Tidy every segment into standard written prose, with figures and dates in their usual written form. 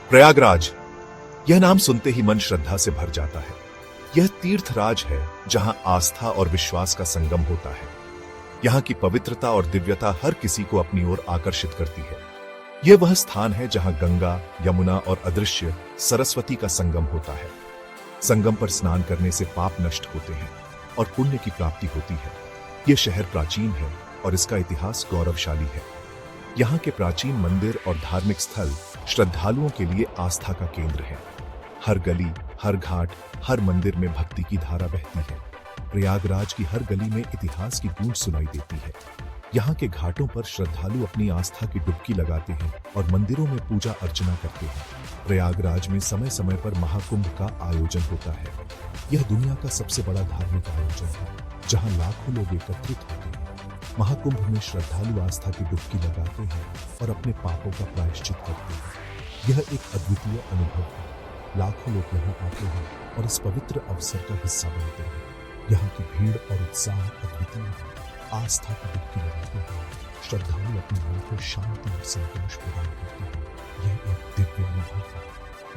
प्रयागराज, यह नाम सुनते ही मन श्रद्धा से भर जाता है। यह तीर्थराज है जहां आस्था और विश्वास का संगम होता है। यहाँ की पवित्रता और दिव्यता हर किसी को अपनी ओर आकर्षित करती है। यह वह स्थान है जहां गंगा, यमुना और अदृश्य सरस्वती का संगम होता है। संगम पर स्नान करने से पाप नष्ट होते हैं और पुण्य की प्राप्ति होती है। यह शहर प्राचीन है और इसका इतिहास गौरवशाली है। यहाँ के प्राचीन मंदिर और धार्मिक स्थल श्रद्धालुओं के लिए आस्था का केंद्र है। हर गली, हर घाट, हर मंदिर में भक्ति की धारा बहती है। प्रयागराज की हर गली में इतिहास की गूंज सुनाई देती है। यहाँ के घाटों पर श्रद्धालु अपनी आस्था की डुबकी लगाते हैं और मंदिरों में पूजा अर्चना करते हैं। प्रयागराज में समय समय पर महाकुंभ का आयोजन होता है। यह दुनिया का सबसे बड़ा धार्मिक आयोजन है, जहाँ लाखों लोग एकत्रित होते हैं। महाकुंभ में श्रद्धालु आस्था की डुबकी लगाते हैं और अपने पापों का प्रायश्चित करते हैं। यह एक अद्वितीय अनुभव है। लाखों लोग यहाँ आते हैं और इस पवित्र अवसर का हिस्सा बनते हैं। यहाँ की भीड़ और उत्साह अद्वितीय है। आस्था की डुबकी लगाते हैं, श्रद्धालु अपने मन को शांति और संतोष प्रदान करते हैं। यह एक दिव्य अनुभव है।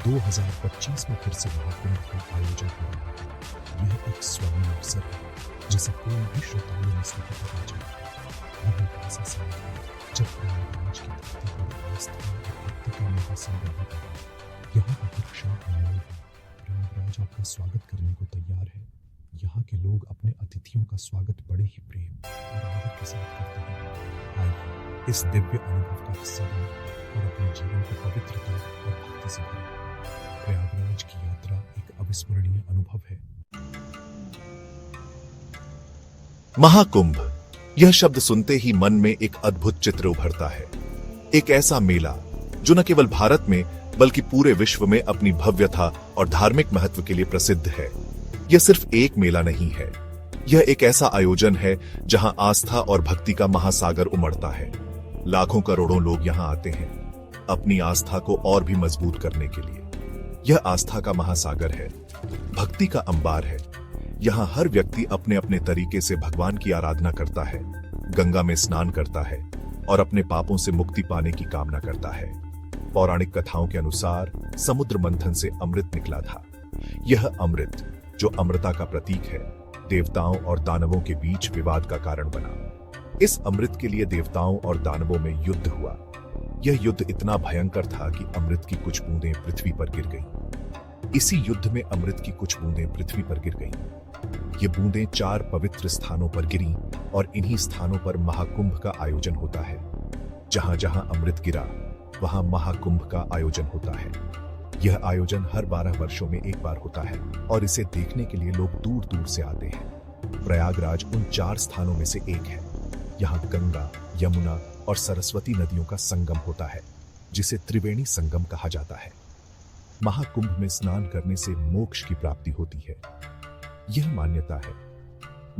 2025 में फिर से महाकुंभ का आयोजन हो रहा है। यह एक स्वर्णिम अवसर है जिसे कोई भी श्रद्धालु मिस नहीं करना चाहता। यह एक ऐसा समय है जब प्रयागराज की धरती पर आस्था और भक्ति का महासंगम होता है। यहाँ का हर क्षण अनमोल है। प्रयागराज आपका स्वागत करने को तैयार है। यहाँ के लोग अपने अतिथियों का स्वागत बड़े ही प्रेम और आदर के साथ करते हैं। आइए इस दिव्य अनुभव का हिस्सा बनें और अपने जीवन को पवित्रता और भक्ति से भरें। प्रयागराज की यात्रा एक अविस्मरणीय अनुभव है। महाकुंभ, यह शब्द सुनते ही मन में एक अद्भुत चित्र उभरता है। एक ऐसा मेला जो न केवल भारत में बल्कि पूरे विश्व में अपनी भव्यता और धार्मिक महत्व के लिए प्रसिद्ध है। यह सिर्फ एक मेला नहीं है, यह एक ऐसा आयोजन है जहां आस्था और भक्ति का महासागर उमड़ता है। लाखों करोड़ों लोग यहां आते हैं अपनी आस्था को और भी मजबूत करने के लिए। यह आस्था का महासागर है, भक्ति का अंबार है। यहाँ हर व्यक्ति अपने अपने तरीके से भगवान की आराधना करता है, गंगा में स्नान करता है और अपने पापों से मुक्ति पाने की कामना करता है। पौराणिक कथाओं के अनुसार समुद्र मंथन से अमृत निकला था। यह अमृत, जो अमृता का प्रतीक है, देवताओं और दानवों के बीच विवाद का कारण बना। इस अमृत के लिए देवताओं और दानवों में युद्ध हुआ। यह युद्ध इतना भयंकर था कि अमृत की कुछ बूंदें पृथ्वी पर गिर गईं। इसी युद्ध में अमृत की कुछ बूंदें पृथ्वी पर गिर गईं। ये बूंदें 4 पवित्र स्थानों पर गिरीं और इन्हीं स्थानों पर महाकुंभ का आयोजन होता है। जहां जहां अमृत गिरा वहां महाकुंभ का आयोजन होता है। यह आयोजन हर 12 वर्षों में एक बार होता है और इसे देखने के लिए लोग दूर दूर से आते हैं। प्रयागराज उन 4 स्थानों में से एक है। यहाँ गंगा, यमुना और सरस्वती नदियों का संगम होता है, जिसे त्रिवेणी संगम कहा जाता है। महाकुंभ में स्नान करने से मोक्ष की प्राप्ति होती है। यह मान्यता है।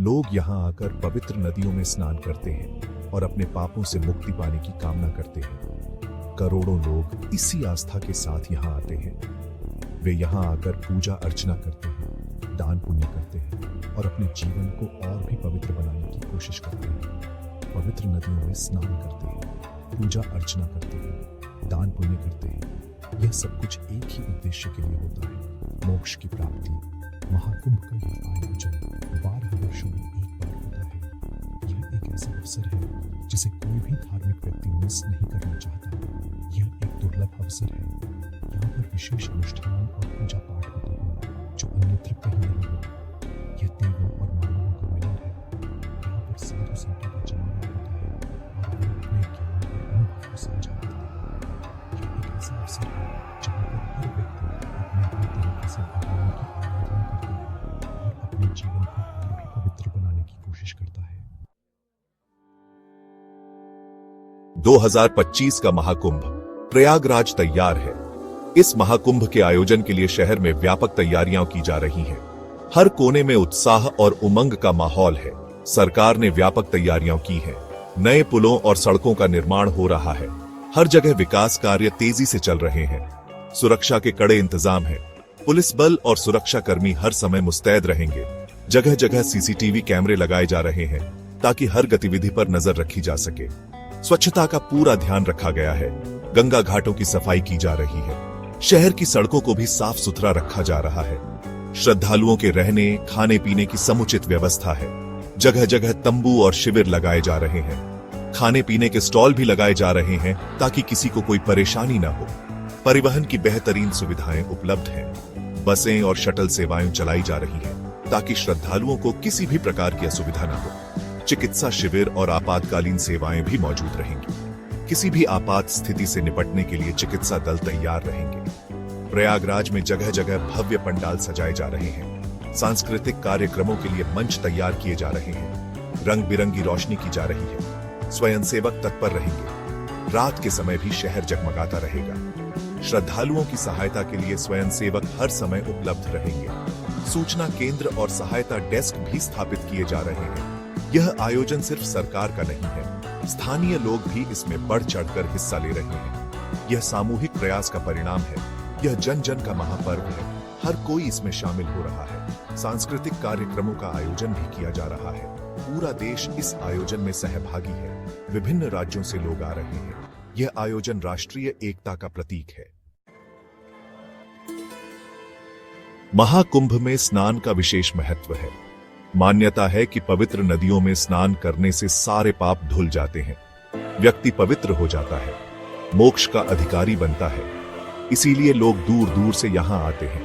लोग यहाँ आकर पवित्र नदियों में स्नान करते हैं और अपने पापों से मुक्ति पाने की कामना करते हैं। करोड़ों लोग इसी आस्था के साथ यहाँ आते हैं। वे यहाँ आकर पूजा अर्चना करते हैं, दान पुण्य करते हैं और अपने जीवन को और भी पवित्र बनाने की कोशिश करते हैं। पवित्र नदियों में स्नान करते हैं, पूजा अर्चना करते हैं, दान पुण्य करते हैं। यह सब कुछ एक ही उद्देश्य के लिए होता है, मोक्ष की प्राप्ति। महाकुंभ का यह आयोजन 12 वर्षों में एक बार होता है। यह एक ऐसा अवसर है जिसे कोई भी धार्मिक व्यक्ति मिस नहीं करना चाहता। यह एक दुर्लभ अवसर है। यहाँ पर विशेष अनुष्ठान और पूजा पाठ होते हैं जो अन्यत्र कहीं नहीं होते। यह देवों और मानवों का मिलन है। यहाँ पर साधु संतों का जमाना होता है और वे अपने ज्ञान और अनुभव को साझा करते हैं। यह एक ऐसा अवसर है जहाँ पर हर व्यक्ति अपने अपने तरीके से भगवान की आराधना करता है और अपने जीवन को और भी पवित्र बनाने की कोशिश करता है। 2025 का महाकुंभ, प्रयागराज तैयार है। इस महाकुंभ के आयोजन के लिए शहर में व्यापक तैयारियां की जा रही हैं। हर कोने में उत्साह और उमंग का माहौल है। सरकार ने व्यापक तैयारियां की हैं। नए पुलों और सड़कों का निर्माण हो रहा है। हर जगह विकास कार्य तेजी से चल रहे हैं। सुरक्षा के कड़े इंतजाम हैं। पुलिस बल और सुरक्षा कर्मी हर समय मुस्तैद रहेंगे। जगह जगह सीसीटीवी कैमरे लगाए जा रहे हैं ताकि हर गतिविधि पर नजर रखी जा सके। स्वच्छता का पूरा ध्यान रखा गया है। गंगा घाटों की सफाई की जा रही है। शहर की सड़कों को भी साफ सुथरा रखा जा रहा है। श्रद्धालुओं के रहने खाने पीने की समुचित व्यवस्था है। जगह जगह तंबू और शिविर लगाए जा रहे हैं। खाने पीने के स्टॉल भी लगाए जा रहे हैं ताकि किसी को कोई परेशानी न हो। परिवहन की बेहतरीन सुविधाएं उपलब्ध हैं। बसें और शटल सेवाएं चलाई जा रही हैं ताकि श्रद्धालुओं को किसी भी प्रकार की असुविधा न हो। चिकित्सा शिविर और आपातकालीन सेवाएं भी मौजूद रहेंगी। किसी भी आपात स्थिति से निपटने के लिए चिकित्सा दल तैयार रहेंगे। प्रयागराज में जगह जगह भव्य पंडाल सजाए जा रहे हैं। सांस्कृतिक कार्यक्रमों के लिए मंच तैयार किए जा रहे हैं। रंग बिरंगी रोशनी की जा रही है। स्वयंसेवक तत्पर रहेंगे। रात के समय भी शहर जगमगाता रहेगा। श्रद्धालुओं की सहायता के लिए स्वयंसेवक हर समय उपलब्ध रहेंगे। सूचना केंद्र और सहायता डेस्क भी स्थापित किए जा रहे हैं। यह आयोजन सिर्फ सरकार का नहीं है, स्थानीय लोग भी इसमें बढ़ चढ़कर हिस्सा ले रहे हैं। यह सामूहिक प्रयास का परिणाम है। यह जन जन का महापर्व है। हर कोई इसमें शामिल हो रहा है। सांस्कृतिक कार्यक्रमों का आयोजन भी किया जा रहा है। पूरा देश इस आयोजन में सहभागी है। विभिन्न राज्यों से लोग आ रहे हैं। यह आयोजन राष्ट्रीय एकता का प्रतीक है। महाकुंभ में स्नान का विशेष महत्व है। मान्यता है कि पवित्र नदियों में स्नान करने से सारे पाप धुल जाते हैं। व्यक्ति पवित्र हो जाता है, मोक्ष का अधिकारी बनता है। इसीलिए लोग दूर दूर से यहां आते हैं,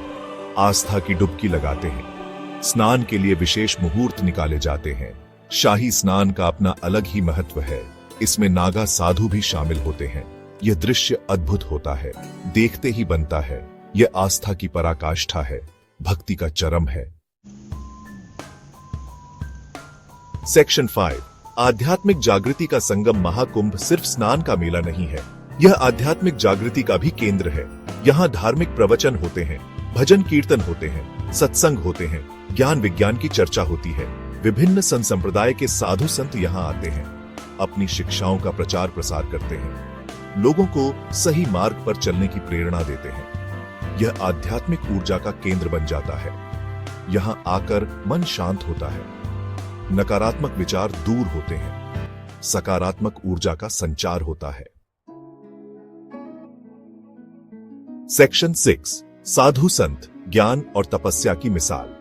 आस्था की डुबकी लगाते हैं। स्नान के लिए विशेष मुहूर्त निकाले जाते हैं। शाही स्नान का अपना अलग ही महत्व है। इसमें नागा साधु भी शामिल होते हैं। यह दृश्य अद्भुत होता है, देखते ही बनता है। यह आस्था की पराकाष्ठा है, भक्ति का चरम है। सेक्शन 5 आध्यात्मिक जागृति का संगम। महाकुंभ सिर्फ स्नान का मेला नहीं है, यह आध्यात्मिक जागृति का भी केंद्र है। यहाँ धार्मिक प्रवचन होते हैं, भजन कीर्तन होते हैं, सत्संग होते हैं, ज्ञान विज्ञान की चर्चा होती है। विभिन्न संप्रदाय के साधु संत यहाँ आते हैं, अपनी शिक्षाओं का प्रचार प्रसार करते हैं, लोगों को सही मार्ग पर चलने की प्रेरणा देते हैं। यह आध्यात्मिक ऊर्जा का केंद्र बन जाता है। यहाँ आकर मन शांत होता है, नकारात्मक विचार दूर होते हैं, सकारात्मक ऊर्जा का संचार होता है। सेक्शन 6 साधु संत ज्ञान और तपस्या की मिसाल।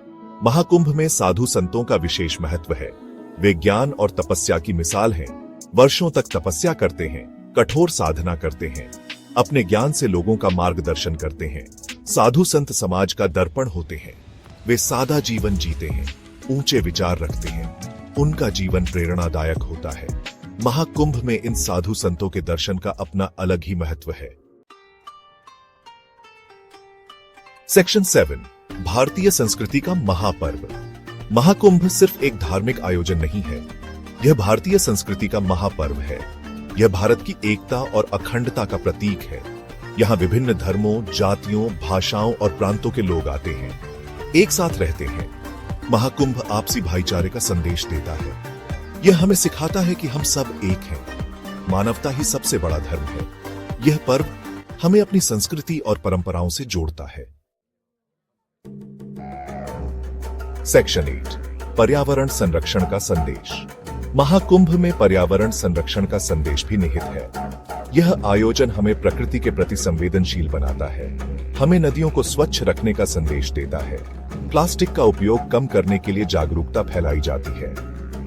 महाकुंभ में साधु संतों का विशेष महत्व है। वे ज्ञान और तपस्या की मिसाल हैं। वर्षों तक तपस्या करते हैं, कठोर साधना करते हैं, अपने ज्ञान से लोगों का मार्गदर्शन करते हैं। साधु संत समाज का दर्पण होते हैं। वे सादा जीवन जीते हैं, ऊंचे विचार रखते हैं। उनका जीवन प्रेरणादायक होता है। महाकुंभ में इन साधु संतों के दर्शन का अपना अलग ही महत्व है। सेक्शन 7 भारतीय संस्कृति का महापर्व। महाकुंभ सिर्फ एक धार्मिक आयोजन नहीं है, यह भारतीय संस्कृति का महापर्व है। यह भारत की एकता और अखंडता का प्रतीक है। यहाँ विभिन्न धर्मों, जातियों, भाषाओं और प्रांतों के लोग आते हैं, एक साथ रहते हैं। महाकुंभ आपसी भाईचारे का संदेश देता है। यह हमें सिखाता है कि हम सब एक हैं। मानवता ही सबसे बड़ा धर्म है। यह पर्व हमें अपनी संस्कृति और परंपराओं से जोड़ता है। सेक्शन 8 पर्यावरण संरक्षण का संदेश। महाकुंभ में पर्यावरण संरक्षण का संदेश भी निहित है। यह आयोजन हमें प्रकृति के प्रति संवेदनशील बनाता है, हमें नदियों को स्वच्छ रखने का संदेश देता है। प्लास्टिक का उपयोग कम करने के लिए जागरूकता फैलाई जाती है।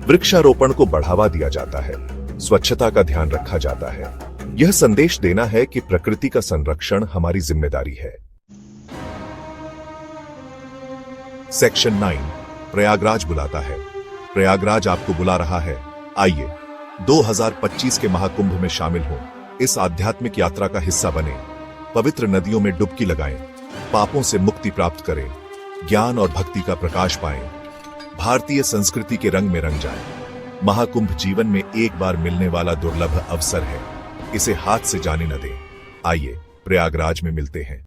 वृक्षारोपण को बढ़ावा दिया जाता है, स्वच्छता का ध्यान रखा जाता है। यह संदेश देना है कि प्रकृति का संरक्षण हमारी जिम्मेदारी है। सेक्शन 9 प्रयागराज बुलाता है। प्रयागराज आपको बुला रहा है। आइए 2025 के महाकुंभ में शामिल हों। इस आध्यात्मिक यात्रा का हिस्सा बने। पवित्र नदियों में डुबकी लगाएं, पापों से मुक्ति प्राप्त करें, ज्ञान और भक्ति का प्रकाश पाएं, भारतीय संस्कृति के रंग में रंग जाएं। महाकुंभ जीवन में एक बार मिलने वाला दुर्लभ अवसर है, इसे हाथ से जाने न दें। आइए प्रयागराज में मिलते हैं।